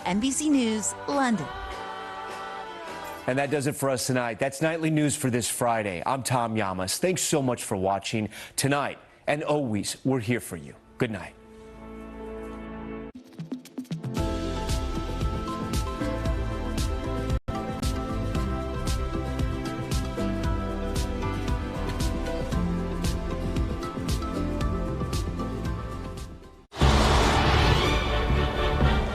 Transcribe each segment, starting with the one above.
NBC News, London. And that does it for us tonight. That's Nightly News for this Friday. I'm Tom Llamas. Thanks so much for watching tonight. And always, we're here for you. Good night.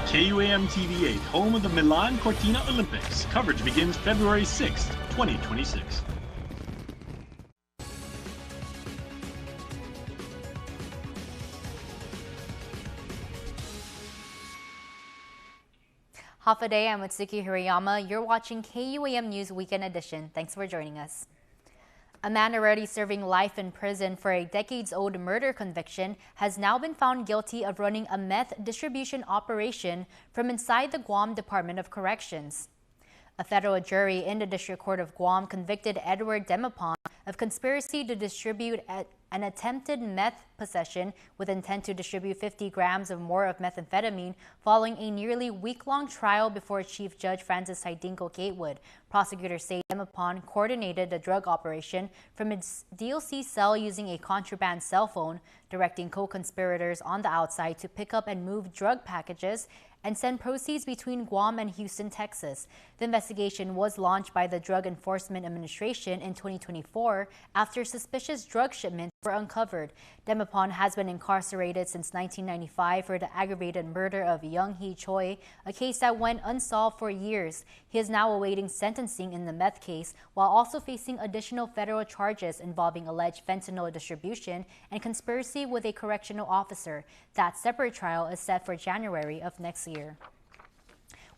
KUAM TV8, home of the Milan Cortina Olympics. Coverage begins February 6th, 2026. Half a day, I'm Mitsuki Hirayama. You're watching KUAM News Weekend Edition. Thanks for joining us. A man already serving life in prison for a decades-old murder conviction has now been found guilty of running a meth distribution operation from inside the Guam Department of Corrections. A federal jury in the District Court of Guam convicted Edward Demapon of conspiracy to distribute an attempted meth possession with intent to distribute 50 grams or more of methamphetamine following a nearly week-long trial before Chief Judge Francis Hidingo Gatewood. Prosecutors say Demapon coordinated the drug operation from its DLC cell using a contraband cell phone, directing co-conspirators on the outside to pick up and move drug packages and send proceeds between Guam and Houston, Texas. The investigation was launched by the Drug Enforcement Administration in 2024 after suspicious drug shipments were uncovered. Demapon has been incarcerated since 1995 for the aggravated murder of Young Hee Choi, a case that went unsolved for years. He is now awaiting sentencing in the meth case, while also facing additional federal charges involving alleged fentanyl distribution and conspiracy with a correctional officer. That separate trial is set for January of next year.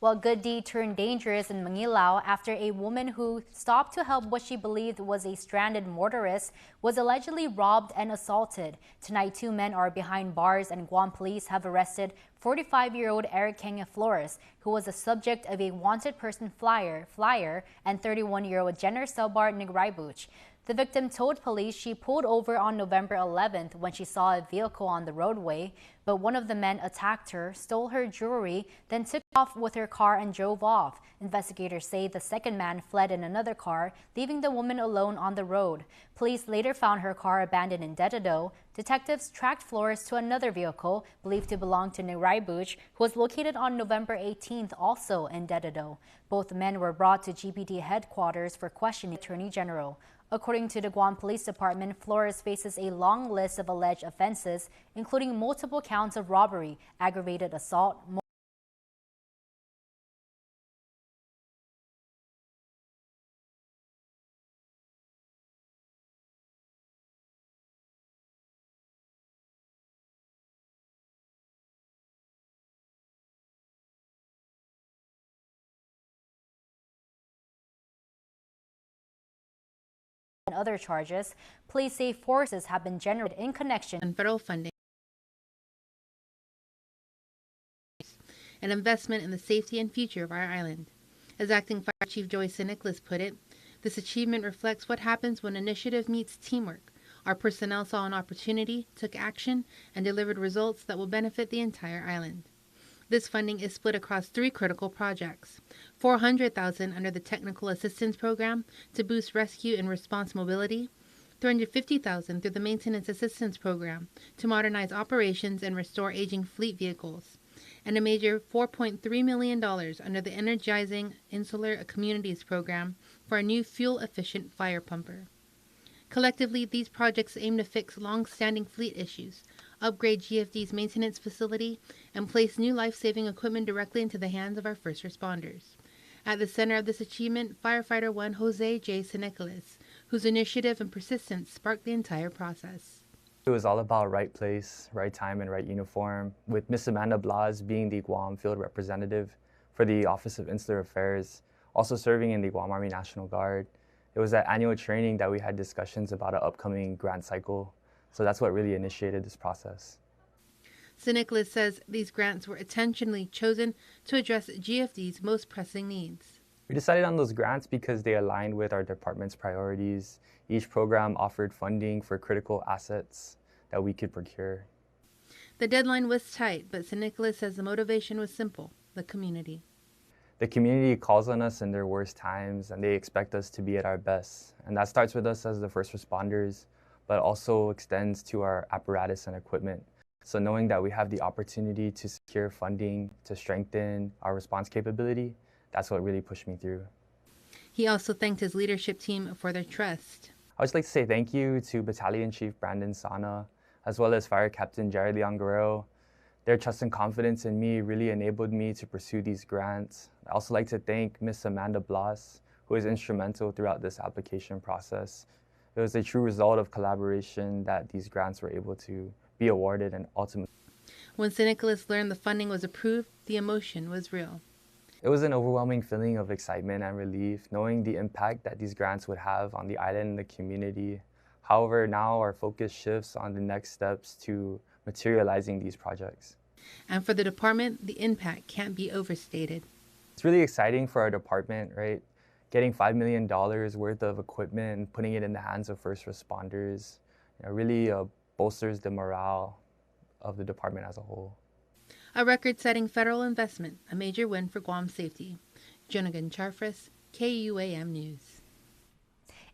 Well, good deed turned dangerous in Manilao after a woman who stopped to help what she believed was a stranded motorist was allegedly robbed and assaulted. Tonight, 2 men are behind bars and Guam police have arrested 45-year-old Eric Kenya Flores, who was the subject of a wanted person flyer, and 31-year-old Jenner Selbar Nigraibuch. The victim told police she pulled over on November 11th when she saw a vehicle on the roadway, but one of the men attacked her, stole her jewelry, then took off with her car and drove off. Investigators say the second man fled in another car, leaving the woman alone on the road. Police later found her car abandoned in Dededo. Detectives tracked Flores to another vehicle, believed to belong to Nigraibuch, who was located on November 18th, also in Dededo. Both men were brought to GPD headquarters for questioning Attorney General. According to the Guam Police Department, Flores faces a long list of alleged offenses, including multiple counts of robbery, aggravated assault, and other charges. Police say forces have been generated in connection and federal funding and investment in the safety and future of our island. As Acting Fire Chief Joyce Nicholas put it, this achievement reflects what happens when initiative meets teamwork. Our personnel saw an opportunity, took action, and delivered results that will benefit the entire island. This funding is split across 3 critical projects: $400,000 under the Technical Assistance Program to boost rescue and response mobility, $350,000 through the Maintenance Assistance Program to modernize operations and restore aging fleet vehicles, and a major $4.3 million under the Energizing Insular Communities Program for a new fuel-efficient fire pumper. Collectively, these projects aim to fix long-standing fleet issues, upgrade GFD's maintenance facility, and place new life-saving equipment directly into the hands of our first responders. At the center of this achievement, Firefighter 1 Jose J. Sinicolas, whose initiative and persistence sparked the entire process. It was all about right place, right time, and right uniform, with Miss Amanda Blas being the Guam field representative for the Office of Insular Affairs, also serving in the Guam Army National Guard. It was at annual training that we had discussions about an upcoming grant cycle. So that's what really initiated this process. Sinicolas says these grants were intentionally chosen to address GFD's most pressing needs. We decided on those grants because they aligned with our department's priorities. Each program offered funding for critical assets that we could procure. The deadline was tight, but Sinicolas says the motivation was simple: the community. The community calls on us in their worst times, and they expect us to be at our best. And that starts with us as the first responders, but also extends to our apparatus and equipment. So knowing that we have the opportunity to secure funding to strengthen our response capability, that's what really pushed me through. He also thanked his leadership team for their trust. I would just like to say thank you to Battalion Chief Brandon Sana, as well as Fire Captain Jared Leon Guerrero. Their trust and confidence in me really enabled me to pursue these grants. I also like to thank Miss Amanda Blas, who was instrumental throughout this application process. It was a true result of collaboration that these grants were able to be awarded and ultimately. When St. Nicholas learned the funding was approved, the emotion was real. It was an overwhelming feeling of excitement and relief, knowing the impact that these grants would have on the island and the community. However, now our focus shifts on the next steps to materializing these projects. And for the department, the impact can't be overstated. It's really exciting for our department, right? Getting $5 million worth of equipment and putting it in the hands of first responders, really bolsters the morale of the department as a whole. A record-setting federal investment, a major win for Guam safety. Jonagan Charfris, KUAM News.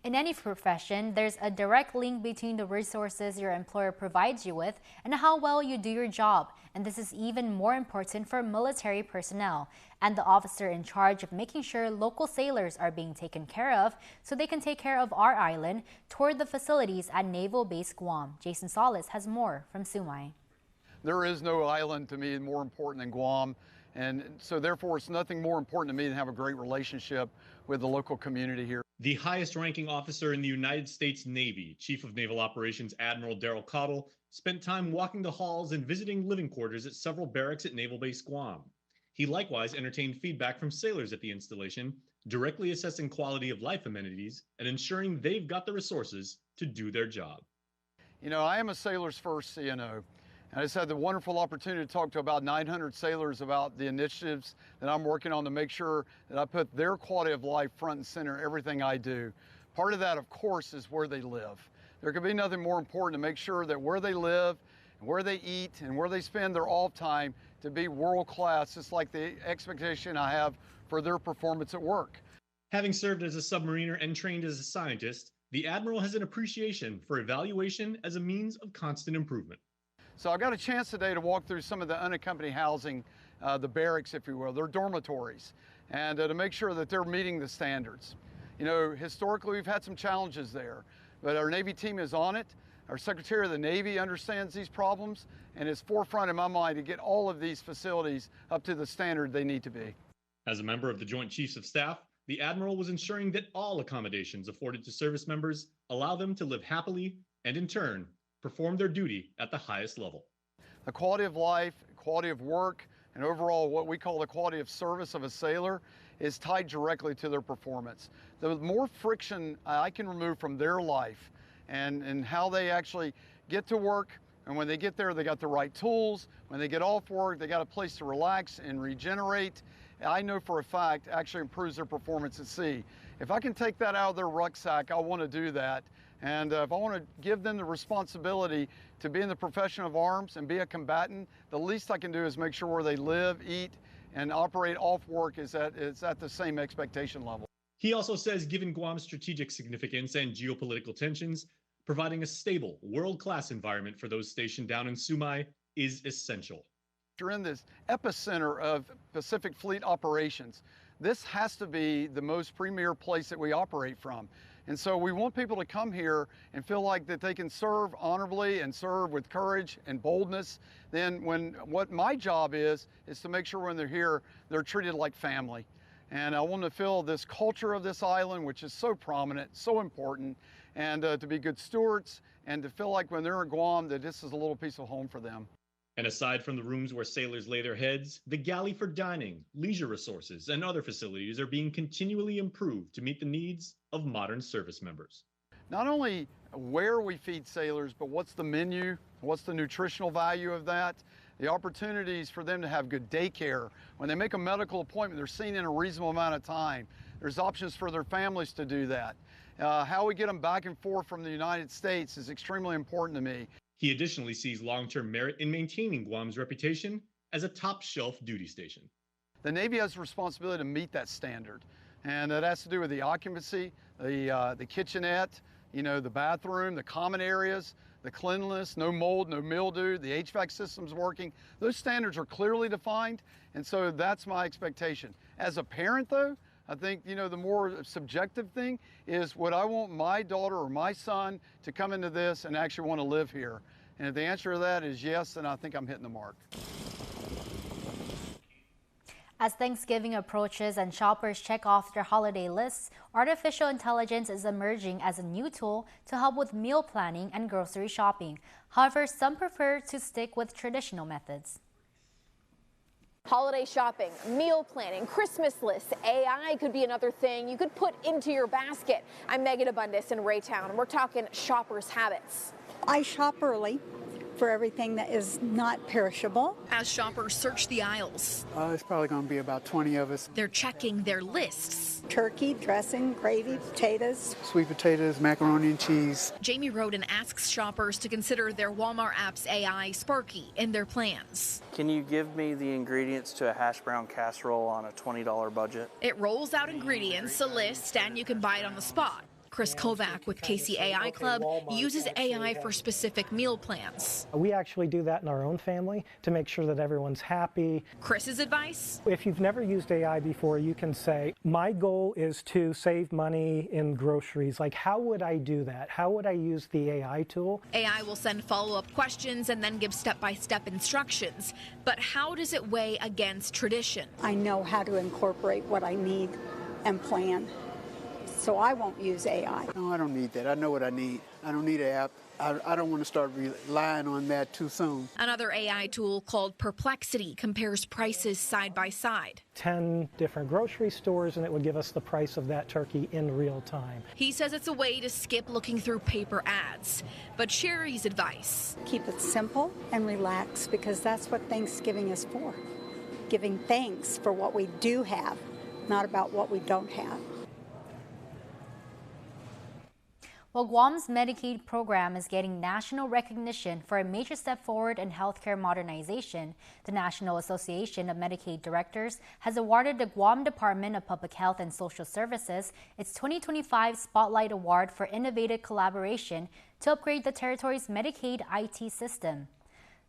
In any profession, there's a direct link between the resources your employer provides you with and how well you do your job. And this is even more important for military personnel and the officer in charge of making sure local sailors are being taken care of so they can take care of our island toward the facilities at Naval Base Guam. Jason Solis has more from Sumai. There is no island to me more important than Guam. And so therefore, it's nothing more important to me than have a great relationship with the local community here. The highest ranking officer in the United States Navy, Chief of Naval Operations Admiral Daryl Cottle, spent time walking the halls and visiting living quarters at several barracks at Naval Base Guam. He likewise entertained feedback from sailors at the installation, directly assessing quality of life amenities and ensuring they've got the resources to do their job. You know, I am a sailor's first CNO. And I just had the wonderful opportunity to talk to about 900 sailors about the initiatives that I'm working on to make sure that I put their quality of life front and center in everything I do. Part of that, of course, is where they live. There could be nothing more important to make sure that where they live, and where they eat, and where they spend their off time to be world class, just like the expectation I have for their performance at work. Having served as a submariner and trained as a scientist, the Admiral has an appreciation for evaluation as a means of constant improvement. So I got a chance today to walk through some of the unaccompanied housing, the barracks, if you will, their dormitories, and to make sure that they're meeting the standards. You know, historically, we've had some challenges there, but our Navy team is on it. Our Secretary of the Navy understands these problems and is forefront in my mind to get all of these facilities up to the standard they need to be. As a member of the Joint Chiefs of Staff, the Admiral was ensuring that all accommodations afforded to service members allow them to live happily and, in turn, perform their duty at the highest level. The quality of life, quality of work, and overall what we call the quality of service of a sailor is tied directly to their performance. The more friction I can remove from their life and how they actually get to work, and when they get there, they got the right tools. When they get off work, they got a place to relax and regenerate. I know for a fact actually improves their performance at sea. If I can take that out of their rucksack, I want to do that. And if I want to give them the responsibility to be in the profession of arms and be a combatant, the least I can do is make sure where they live, eat, and operate off work is at the same expectation level. He also says, given Guam's strategic significance and geopolitical tensions, providing a stable, world-class environment for those stationed down in Sumai is essential. You're in this epicenter of Pacific Fleet operations. This has to be the most premier place that we operate from. And so we want people to come here and feel like that they can serve honorably and serve with courage and boldness. Then what my job is to make sure when they're here, they're treated like family. And I want to feel this culture of this island, which is so prominent, so important, and to be good stewards and to feel like when they're in Guam that this is a little piece of home for them. And aside from the rooms where sailors lay their heads, the galley for dining, leisure resources, and other facilities are being continually improved to meet the needs of modern service members. Not only where we feed sailors, but what's the menu, what's the nutritional value of that, the opportunities for them to have good daycare. When they make a medical appointment, they're seen in a reasonable amount of time. There's options for their families to do that. How we get them back and forth from the United States is extremely important to me. He additionally sees long-term merit in maintaining Guam's reputation as a top-shelf duty station. The Navy has a responsibility to meet that standard. And that has to do with the occupancy, the kitchenette, the bathroom, the common areas, the cleanliness, no mold, no mildew, the HVAC system's working. Those standards are clearly defined, and so that's my expectation. As a parent though, I think, the more subjective thing is, would I want my daughter or my son to come into this and actually want to live here? And if the answer to that is yes, then I think I'm hitting the mark. As Thanksgiving approaches and shoppers check off their holiday lists, artificial intelligence is emerging as a new tool to help with meal planning and grocery shopping. However, some prefer to stick with traditional methods. Holiday shopping, meal planning, Christmas lists, AI could be another thing you could put into your basket. I'm Megan Abundis in Raytown. We're talking shoppers' habits. I shop early for everything that is not perishable. As shoppers search the aisles, it's probably going to be about 20 of us. They're checking their lists. Turkey, dressing, gravy, potatoes. Sweet potatoes, macaroni and cheese. Jamie Roden asks shoppers to consider their Walmart app's AI Sparky in their plans. Can you give me the ingredients to a hash brown casserole on a $20 budget? It rolls out ingredients, a list, and you can buy it on the spot. Chris Kovac with KCAI Club uses AI for specific meal plans. We actually do that in our own family to make sure that everyone's happy. Chris's advice? If you've never used AI before, you can say, my goal is to save money in groceries. Like, how would I do that? How would I use the AI tool? AI will send follow-up questions and then give step-by-step instructions. But how does it weigh against tradition? I know how to incorporate what I need and plan. So I won't use AI. No, I don't need that. I know what I need. I don't need an app. I don't want to start relying on that too soon. Another AI tool called Perplexity compares prices side by side. 10 different grocery stores, and it would give us the price of that turkey in real time. He says it's a way to skip looking through paper ads. But Sherry's advice: keep it simple and relax, because that's what Thanksgiving is for. Giving thanks for what we do have, not about what we don't have. Well, Guam's Medicaid program is getting national recognition for a major step forward in healthcare modernization. The National Association of Medicaid Directors has awarded the Guam Department of Public Health and Social Services its 2025 Spotlight Award for innovative collaboration to upgrade the territory's Medicaid IT system.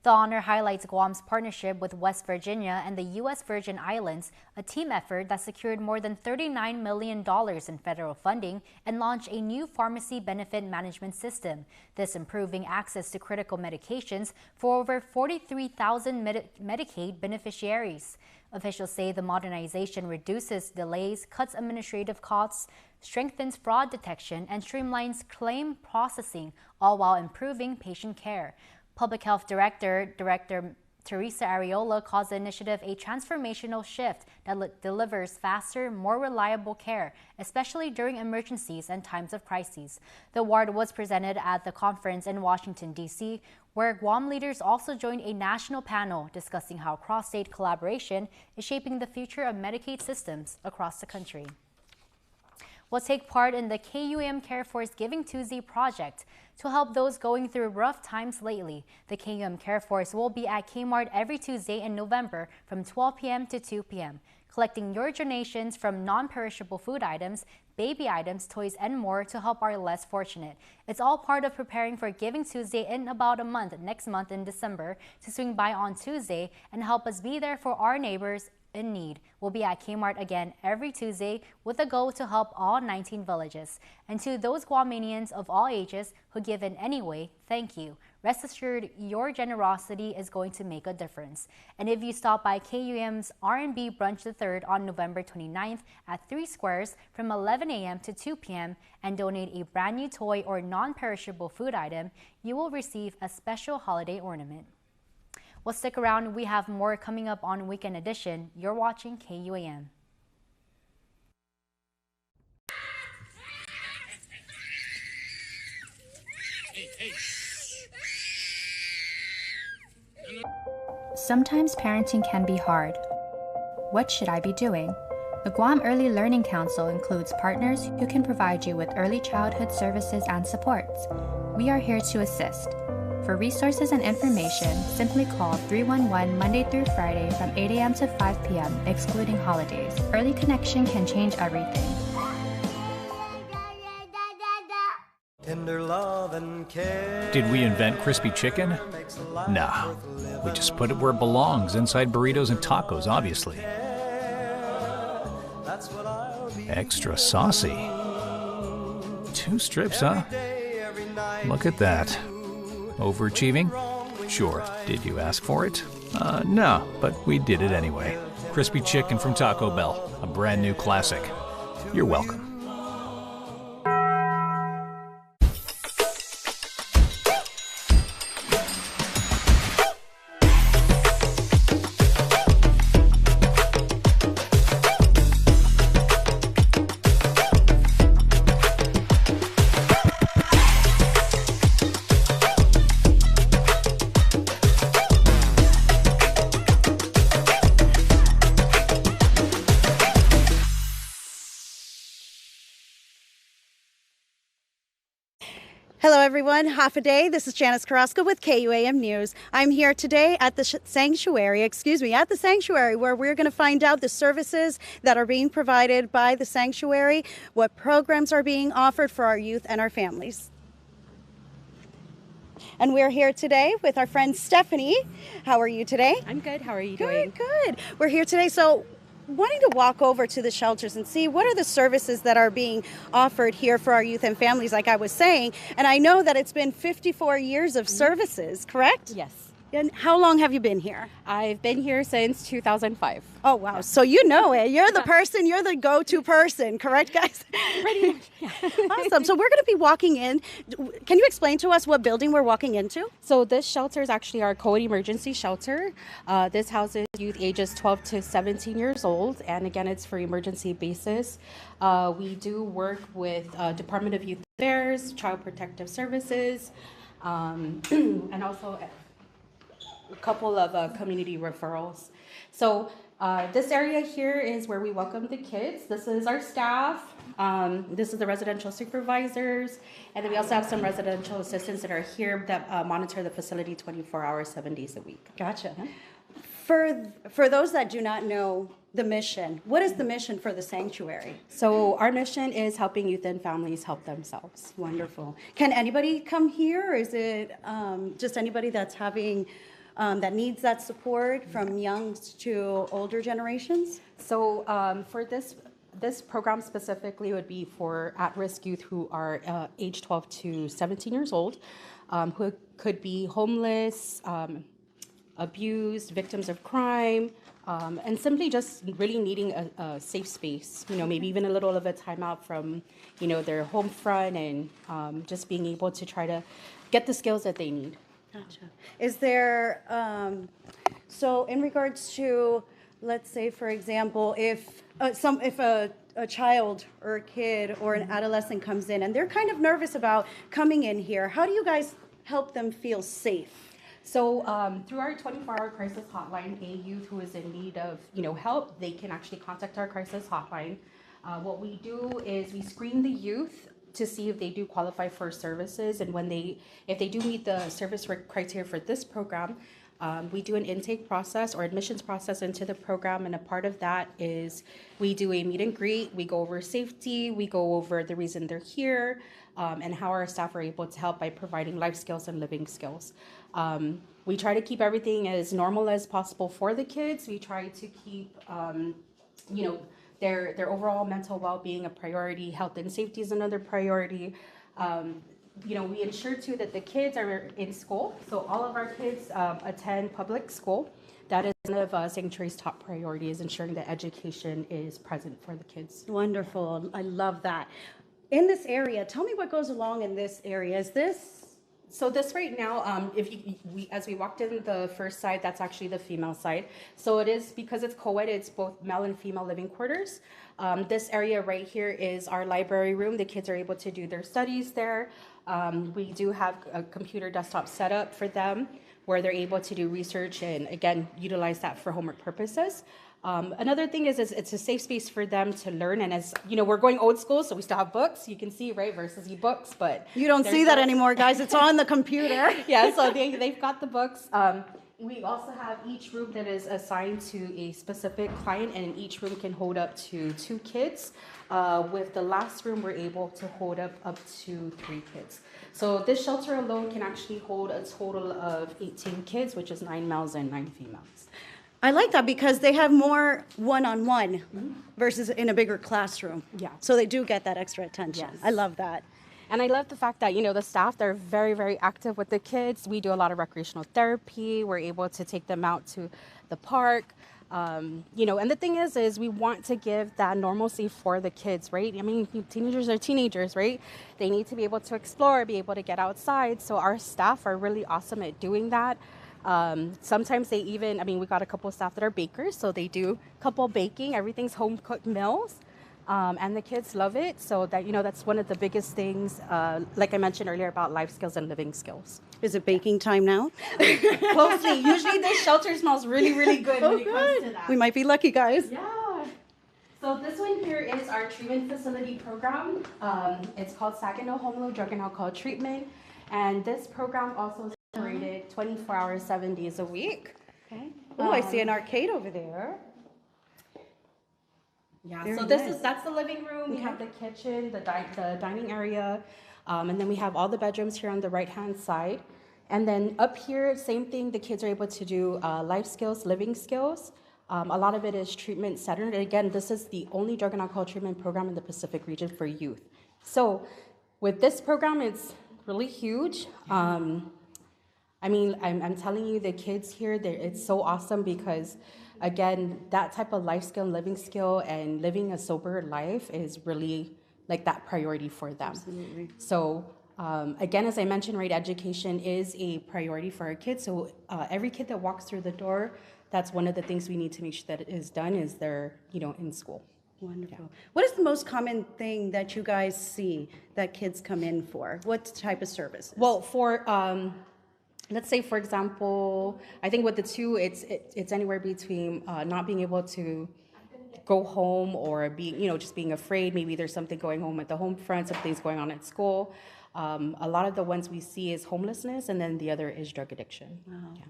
The honor highlights Guam's partnership with West Virginia and the U.S. Virgin Islands, a team effort that secured more than $39 million in federal funding and launched a new pharmacy benefit management system, thus improving access to critical medications for over 43,000 Medicaid beneficiaries. Officials say the modernization reduces delays, cuts administrative costs, strengthens fraud detection, and streamlines claim processing, all while improving patient care. Public Health Director Teresa Arreola calls the initiative a transformational shift that delivers faster, more reliable care, especially during emergencies and times of crises. The award was presented at the conference in Washington, D.C., where Guam leaders also joined a national panel discussing how cross-state collaboration is shaping the future of Medicaid systems across the country. Will take part in the KUAM Care Force Giving Tuesday project to help those going through rough times lately. The KUAM Care Force will be at Kmart every Tuesday in November from 12 p.m. to 2 p.m., collecting your donations from non-perishable food items, baby items, toys, and more to help our less fortunate. It's all part of preparing for Giving Tuesday in about a month, next month in December, to swing by on Tuesday and help us be there for our neighbors in need. We'll be at Kmart again every Tuesday with a goal to help all 19 villages. And to those Guamanians of all ages who give in anyway, thank you. Rest assured, your generosity is going to make a difference. And if you stop by KUAM's R&B Brunch the 3rd on November 29th at 3 Squares from 11 a.m. to 2 p.m. and donate a brand new toy or non-perishable food item, you will receive a special holiday ornament. Well, stick around. We have more coming up on Weekend Edition. You're watching KUAM. Sometimes parenting can be hard. What should I be doing? The Guam Early Learning Council includes partners who can provide you with early childhood services and supports. We are here to assist. For resources and information, simply call 311 Monday through Friday from 8 a.m. to 5 p.m., excluding holidays. Early connection can change everything. Did we invent crispy chicken? Nah, we just put it where it belongs, inside burritos and tacos, obviously. Extra saucy. 2 strips, huh? Look at that. Overachieving? Sure. Did you ask for it? No, but we did it anyway. Crispy chicken from Taco Bell, a brand new classic. You're welcome. Hello everyone, half a day. This is Janice Carrasco with KUAM News. I'm here today at the sanctuary where we're going to find out the services that are being provided by the sanctuary, what programs are being offered for our youth and our families. And we're here today with our friend Stephanie. How are you today? I'm good. How are you doing? Good. We're here today. So wanting to walk over to the shelters and see what are the services that are being offered here for our youth and families, like I was saying. And I know that it's been 54 years of services, correct? Yes. And how long have you been here? I've been here since 2005. Oh, wow. So you know it. You're the person, you're the go-to person, correct, guys? Pretty much, yeah. Awesome. So we're going to be walking in. Can you explain to us what building we're walking into? So this shelter is actually our COVID emergency shelter. This houses youth ages 12 to 17 years old. And again, it's for emergency basis. We do work with Department of Youth Affairs, Child Protective Services, and also a couple of community referrals. So this area here is where we welcome the kids. This is our staff. This is the residential supervisors. And then we also have some residential assistants that are here that monitor the facility 24 hours, 7 days a week. Gotcha. Yeah. For those that do not know the mission, what is the mission for the sanctuary? So our mission is helping youth and families help themselves. Wonderful. Can anybody come here, or is it just anybody that's having that needs that support, from young to older generations? So for this program specifically would be for at-risk youth who are age 12 to 17 years old, who could be homeless, abused, victims of crime, and simply just really needing a safe space, maybe even a little of a timeout from, their home front, and just being able to try to get the skills that they need. Gotcha. Is there, so in regards to, let's say, for example, if a child or a kid or an adolescent comes in and they're kind of nervous about coming in here, how do you guys help them feel safe? So through our 24-hour crisis hotline, a youth who is in need of help, they can actually contact our crisis hotline. What we do is we screen the youth to see if they do qualify for services, and if they do meet the service criteria for this program, we do an intake process or admissions process into the program, and a part of that is we do a meet and greet. We go over safety, we go over the reason they're here, and how our staff are able to help by providing life skills and living skills. We try to keep everything as normal as possible for the kids. We try to keep, their overall mental well-being a priority. Health and safety is another priority. We ensure too that the kids are in school. So all of our kids attend public school. That is one of Sanctuary's top priorities, ensuring that education is present for the kids. Wonderful. I love that. In this area, tell me what goes along in this area. Is this? So this right now, as we walked in the first side, that's actually the female side. So it is, because it's co-ed, it's both male and female living quarters. This area right here is our library room. The kids are able to do their studies there. We do have a computer desktop set up for them where they're able to do research and, again, utilize that for homework purposes. Another thing is it's a safe space for them to learn. And as you know, we're going old school, so we still have books. You can see, right, versus e-books, but you don't see that anymore, guys. It's on the computer. Yeah, so they've got the books. We also have each room that is assigned to a specific client, and each room can hold up to 2 kids. With the last room, we're able to hold up to 3 kids. So this shelter alone can actually hold a total of 18 kids, which is 9 males and 9 females. I like that because they have more one-on-one versus in a bigger classroom. Yeah. So they do get that extra attention. Yes. I love that. And I love the fact that, you know, the staff, they're very, very active with the kids. We do a lot of recreational therapy. We're able to take them out to the park. You know, and the thing is we want to give that normalcy for the kids, right? I mean, teenagers are teenagers, right? They need to be able to explore, be able to get outside. So our staff are really awesome at doing that. Sometimes they even, I mean, we got a couple of staff that are bakers, so they do a couple baking. Everything's home cooked meals. And the kids love it. So that, you know, that's one of the biggest things, like I mentioned earlier, about life skills and living skills. Is it baking time now? Closely. Usually this shelter smells really, really good when it comes to that. We might be lucky, guys. Yeah. So this one here is our treatment facility program. It's called Saginaw Home Low Drug and Alcohol Treatment. And this program also is operated 24 hours, 7 days a week. Okay. Oh, I see an arcade over there. Yeah, Very so that's the living room. We have the kitchen, the dining area, and then we have all the bedrooms here on the right-hand side. And then up here, same thing, the kids are able to do life skills, living skills. A lot of it is treatment centered. And again, this is the only drug and alcohol treatment program in the Pacific region for youth. So with this program, it's really huge. I mean, I'm telling you, the kids here, it's so awesome because, again, that type of life skill, living skill, and living a sober life is really like that priority for them. Absolutely. So, again, as I mentioned, right, education is a priority for our kids. So every kid that walks through the door, that's one of the things we need to make sure that it is done is they're, you know, in school. Wonderful. Yeah. What is the most common thing that you guys see that kids come in for? What type of services? Well, for let's say, for example, I think with the two, it's anywhere between not being able to go home or being, you know, just being afraid. Maybe there's something going on at the home front, something's going on at school. A lot of the ones we see is homelessness, and then the other is drug addiction. Wow. Yeah.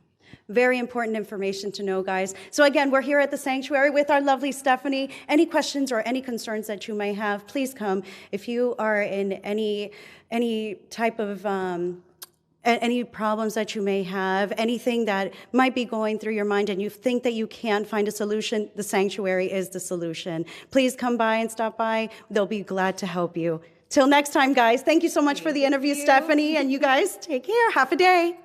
Very important information to know, guys. So again, we're here at the sanctuary with our lovely Stephanie. Any questions or any concerns that you may have, please come. If you are in any type of any problems that you may have, anything that might be going through your mind and you think that you can't find a solution, the sanctuary is the solution. Please come by and stop by. They'll be glad to help you. Till next time, guys. Thank you so much for the interview, Stephanie, and you guys take care. Have a day.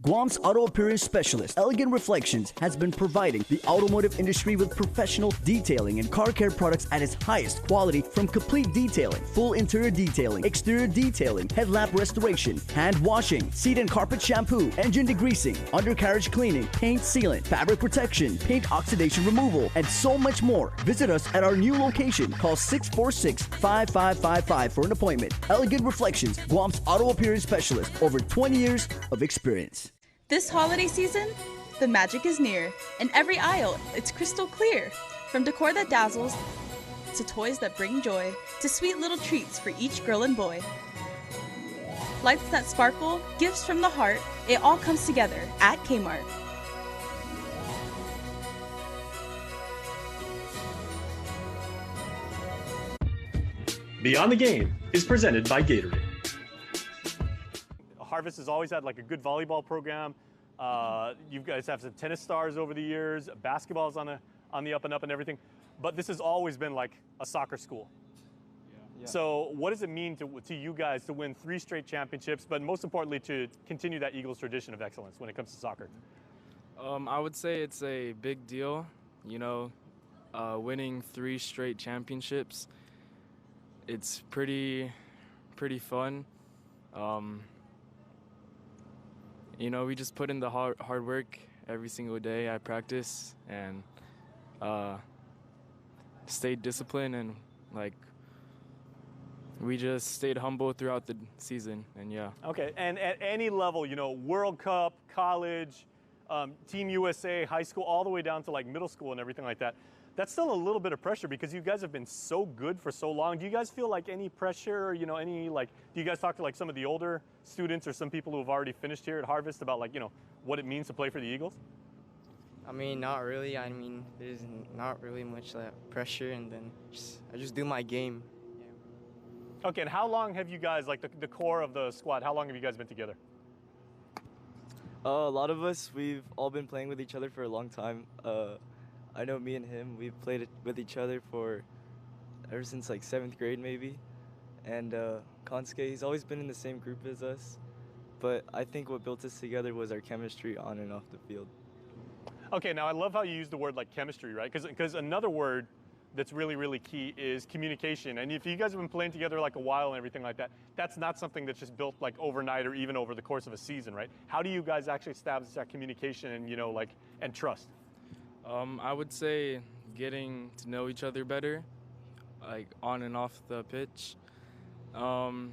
Guam's auto appearance specialist, Elegant Reflections, has been providing the automotive industry with professional detailing and car care products at its highest quality, from complete detailing, full interior detailing, exterior detailing, headlamp restoration, hand washing, seat and carpet shampoo, engine degreasing, undercarriage cleaning, paint sealant, fabric protection, paint oxidation removal, and so much more. Visit us at our new location. Call 646-5555 for an appointment. Elegant Reflections, Guam's auto appearance specialist, over 20 years of experience. This holiday season, the magic is near. In every aisle, it's crystal clear. From decor that dazzles, to toys that bring joy, to sweet little treats for each girl and boy. Lights that sparkle, gifts from the heart, it all comes together at Kmart. Beyond the Game is presented by Gatorade. Harvest has always had like a good volleyball program. You guys have some tennis stars over the years. Basketball's on the up and up and everything. But this has always been like a soccer school. Yeah. So what does it mean to you guys to win 3 straight championships, but most importantly to continue that Eagles tradition of excellence when it comes to soccer? I would say it's a big deal. You know, winning 3 straight championships. It's pretty fun. You know, we just put in the hard work every single day at practice and stayed disciplined, and like we just stayed humble throughout the season, and yeah. Okay, and at any level, you know, World Cup, college, Team USA, high school, all the way down to like middle school and everything like that, that's still a little bit of pressure because you guys have been so good for so long. Do you guys feel like any pressure, you know, any like, do you guys talk to like some of the older students or some people who have already finished here at Harvest about like, you know, what it means to play for the Eagles? I mean, not really. I mean, there's not really much pressure, and then I just do my game. Okay, and how long have you guys, like the core of the squad, how long have you guys been together? A lot of us, we've all been playing with each other for a long time. I know me and him, we've played with each other ever since like 7th grade maybe. And Konsuke, he's always been in the same group as us. But I think what built us together was our chemistry on and off the field. Okay, now I love how you use the word like chemistry, right? Because another word that's really, really key is communication. And if you guys have been playing together like a while and everything like that, that's not something that's just built like overnight or even over the course of a season, right? How do you guys actually establish that communication and, you know, like, and trust? I would say getting to know each other better, like on and off the pitch. And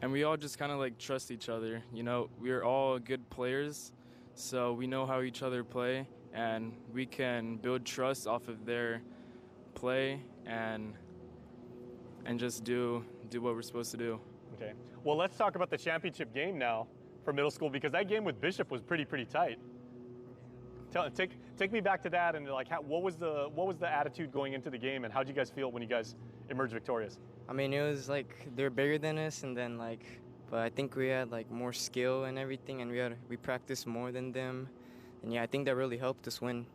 we all just kind of like trust each other. You know, we're all good players, so we know how each other play, and we can build trust off of their play and just do what we're supposed to do. Okay. Well, let's talk about the championship game now for middle school, because that game with Bishop was pretty tight. Take me back to that, and like what was the attitude going into the game, and how did you guys feel when you guys emerged victorious? I mean, it was like they're bigger than us, and then like, but I think we had like more skill and everything, and we practiced more than them, and yeah, I think that really helped us win.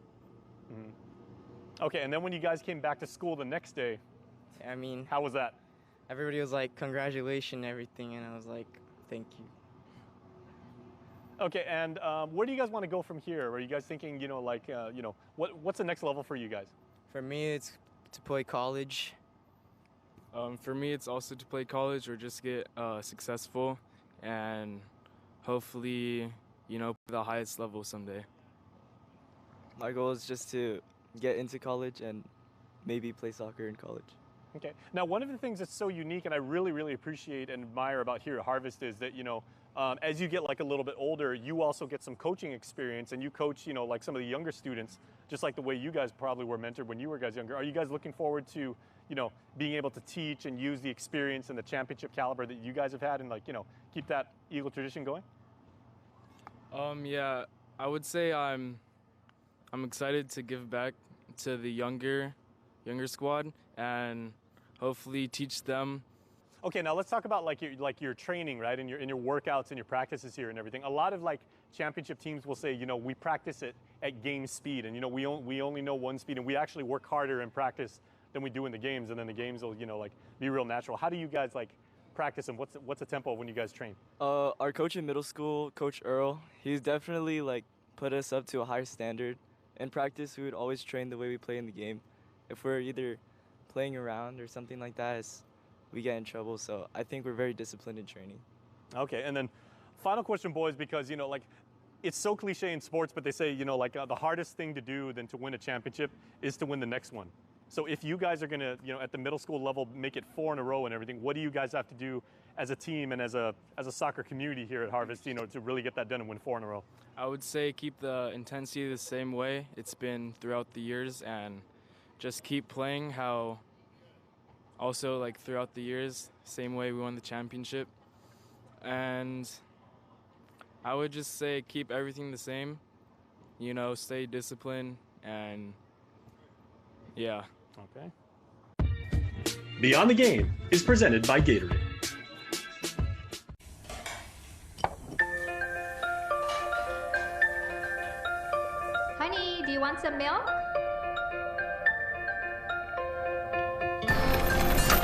Mm-hmm. Okay, and then when you guys came back to school the next day, I mean, how was that? Everybody was like, congratulations and everything, and I was like, thank you. Okay, and where do you guys want to go from here? Are you guys thinking, you know, like, you know, what's the next level for you guys? For me, it's to play college. For me, it's also to play college or just get successful and hopefully, you know, play the highest level someday. My goal is just to get into college and maybe play soccer in college. Okay. Now, one of the things that's so unique and I really appreciate and admire about here at Harvest is that, you know, as you get like a little bit older, you also get some coaching experience, and you coach, you know, like some of the younger students, just like the way you guys probably were mentored when you were guys younger. Are you guys looking forward to, you know, being able to teach and use the experience and the championship caliber that you guys have had and, like, you know, keep that Eagle tradition going? Yeah, I would say I'm excited to give back to the younger squad and hopefully teach them. Okay, now let's talk about like your training, right, and your workouts and your practices here and everything. A lot of like championship teams will say, you know, we practice it at game speed, and you know we only know one speed, and we actually work harder in practice than we do in the games, and then the games will, you know, like be real natural. How do you guys like practice, and what's the tempo when you guys train? Our coach in middle school, Coach Earl, he's definitely like put us up to a higher standard. In practice, we would always train the way we play in the game. If we're either playing around or something like that, we get in trouble, so I think we're very disciplined in training. Okay, and then final question, boys, because, you know, like, it's so cliche in sports, but they say, you know, like the hardest thing to do than to win a championship is to win the next one. So if you guys are gonna, you know, at the middle school level, make it 4 in a row and everything, what do you guys have to do as a team and as a soccer community here at Harvest, you know, to really get that done and win 4 in a row? I would say keep the intensity the same way it's been throughout the years, and just keep playing how also, like, throughout the years, same way we won the championship. And I would just say keep everything the same, you know, stay disciplined, and yeah. Okay. Beyond the Game is presented by Gatorade. Honey, do you want some milk?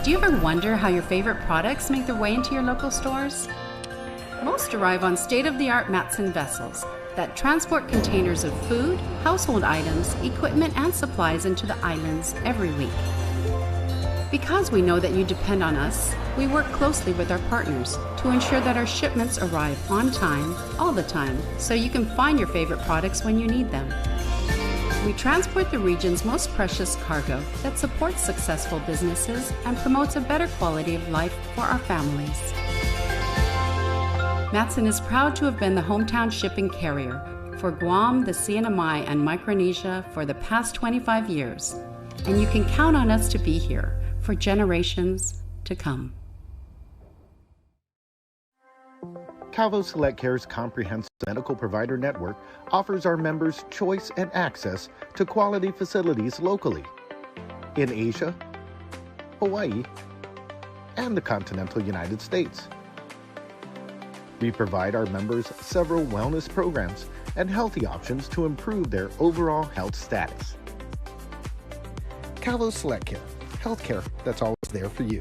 Do you ever wonder how your favorite products make their way into your local stores? Most arrive on state-of-the-art Matson vessels that transport containers of food, household items, equipment, and supplies into the islands every week. Because we know that you depend on us, we work closely with our partners to ensure that our shipments arrive on time, all the time, so you can find your favorite products when you need them. We transport the region's most precious cargo that supports successful businesses and promotes a better quality of life for our families. Matson is proud to have been the hometown shipping carrier for Guam, the CNMI, and Micronesia for the past 25 years, and you can count on us to be here for generations to come. Calvo Select Care's comprehensive medical provider network offers our members choice and access to quality facilities locally in Asia, Hawaii, and the continental United States. We provide our members several wellness programs and healthy options to improve their overall health status. Calvo Select Care, healthcare that's always there for you.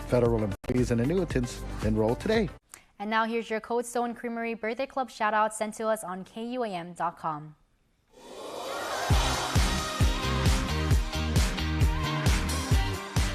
Federal employees and annuitants, enroll today. And now here's your Cold Stone Creamery Birthday Club shout out sent to us on KUAM.com.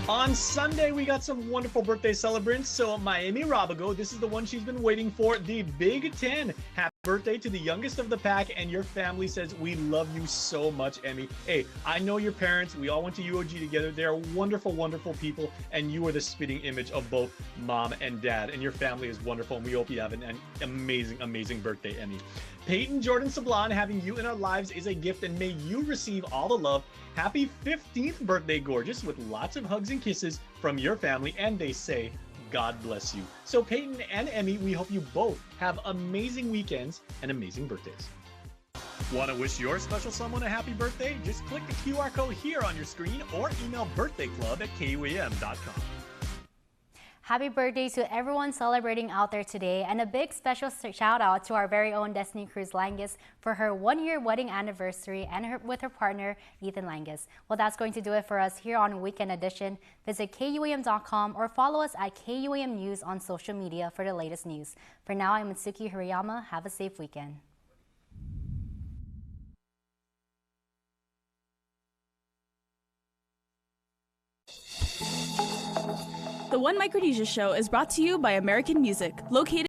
On Sunday, we got some wonderful birthday celebrants. So Miami Robago, this is the one she's been waiting for, the Big 10. Happy birthday to the youngest of the pack, and your family says we love you so much, Emmy. Hey, I know your parents. We all went to UOG together. They're wonderful, wonderful people, and you are the spitting image of both mom and dad, and your family is wonderful, and we hope you have an amazing, amazing birthday, Emmy. Peyton Jordan Sablon, having you in our lives is a gift, and may you receive all the love. Happy 15th birthday, gorgeous, with lots of hugs and kisses from your family, and they say, God bless you. So Peyton and Emmy, we hope you both have amazing weekends and amazing birthdays. Want to wish your special someone a happy birthday? Just click the QR code here on your screen or email birthdayclub@kuam.com. Happy birthday to everyone celebrating out there today, and a big special shout out to our very own Destiny Cruz Langus for her 1-year wedding anniversary and with her partner Ethan Langus. Well, that's going to do it for us here on Weekend Edition. Visit KUAM.com or follow us at KUAM News on social media for the latest news. For now, I'm Mitsuki Hirayama. Have a safe weekend. The One Micronesia Show is brought to you by American Music, located